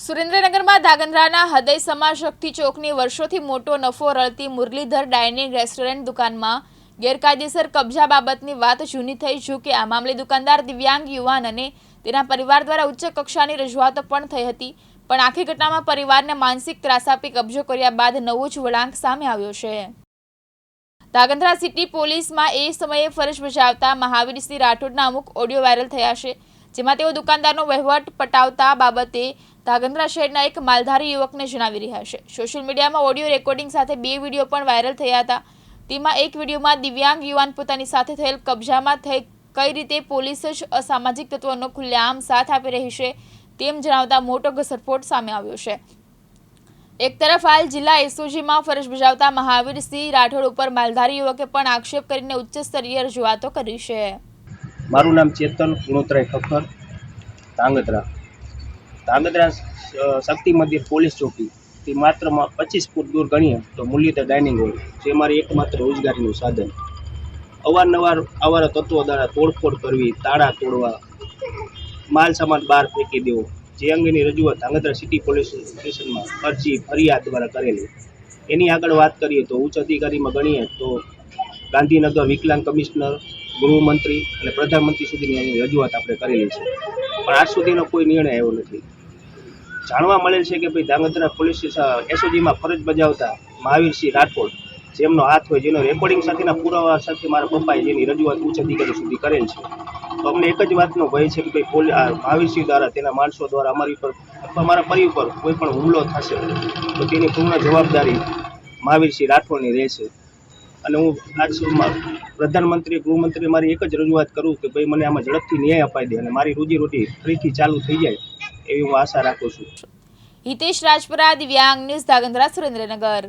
સુરેન્દ્રનગરમાં ધાંગધ્રાના હૃદય સમા શક્તિ ચોકની વર્ષોથી મોટો નફો રળતી મુરલીધર ડાઇનિંગ રેસ્ટોરન્ટ દુકાનમાં ગેરકાયદેસર કબજા બાબતની વાત જૂની થઈ ચૂકી આ મામલે દુકાનદાર દિવ્યાંગ યુવાન અને તેના પરિવાર દ્વારા ઉચ્ચ કક્ષાની રજૂઆતો પણ થઈ હતી, પણ આખી ઘટનામાં પરિવારને માનસિક ત્રાસ આપી કબજો કર્યા બાદ નવો જ વળાંક સામે આવ્યો છે। ધાંગધ્રા સિટી પોલીસમાં એ સમયે ફરજ બજાવતા મહાવીરસિંહ રાઠોડના અમુક ઓડિયો વાયરલ થયા છે, જેમાં તેઓ દુકાનદારનો વહીવટ પટાવતા બાબતે ધાંગધ્રા શહેરના એક માલધારી યુવકને જણાવી રહ્યા છે। સોશિયલ મીડિયામાં ઓડિયો રેકોર્ડિંગ સાથે બે વિડીયો પણ વાયરલ થયા હતા। તેમાં એક વિડીયોમાં દિવ્યાંગ યુવાન પોતાની સાથે થયેલ કબજામાં કઈ રીતે પોલીસ જ અસામાજિક તત્વોનો ખુલ્લેઆમ સાથ આપી રહી છે તેમ જણાવતા મોટો ઘસરફોડ સામે આવ્યો છે। એક તરફ હાલ જિલ્લા એસઓજીમાં ફરજ બજાવતા મહાવીરસિંહ રાઠોડ ઉપર માલધારી યુવકે પણ આક્ષેપ કરીને ઉચ્ચ સ્તરીય રજૂઆતો કરી છે। મારું નામ ચેતન ગુણોત્રાય ઠક્કર, ધાંગધ્રા શક્તિ મંદિર પોલીસ ચોકીથી માત્ર 25 ફૂટ દૂર ગણીએ તો મુરલીધર ડાઇનિંગ હોલ, જે મારી એકમાત્ર રોજગારીનું સાધન। અવારનવાર આવા તત્વો દ્વારા તોડફોડ કરવી, તાળા તોડવા, માલ સામાન બહાર ફેંકી દેવો, જે અંગેની રજૂઆત ધાંગધ્રા સિટી પોલીસ સ્ટેશનમાં અરજી ફરિયાદ દ્વારા કરેલી। એની આગળ વાત કરીએ તો ઉચ્ચ અધિકારીમાં ગણીએ તો ગાંધીનગર વિકલાંગ કમિશનર, ગૃહમંત્રી અને પ્રધાનમંત્રી સુધીની રજૂઆત આપણે કરેલી છે, પણ આજ સુધીનો કોઈ નિર્ણય આવ્યો નથી। જાણવા મળેલ છે કે ભાઈ ધાંગધ્રા પોલીસ એસઓજીમાં ફરજ બજાવતા મહાવીરસિંહ રાઠોડ, જેમનો હાથ હોય, જેનો રેકોર્ડિંગ સાથેના પુરાવા સાથે મારા પપ્પાએ જેની રજૂઆત ઉચ્ચ અધિકારી સુધી કરેલ છે, તો અમને એક જ વાતનો ભય છે કે ભાઈ મહાવીરસિંહ દ્વારા, તેના માણસો દ્વારા અમારી પર અથવા મારા પરિવાર પર કોઈ પણ હુમલો થશે તો તેની પૂર્ણ જવાબદારી મહાવીરસિંહ રાઠોડની રહેશે। અને હું આજ સુધીમાં પ્રધાનમંત્રી, ગૃહમંત્રી મારી એક જ રજૂઆત કરું કે ભાઈ મને આમાં ઝડપથી ન્યાય અપાઈ દે અને મારી રોજીરોટી ફરીથી ચાલુ થઈ જાય એવી હું આશા રાખું છું। હિતેશ રાજપરા, દિવ્યાંગ ન્યૂઝ, ધાંગધ્રા, સુરેન્દ્રનગર।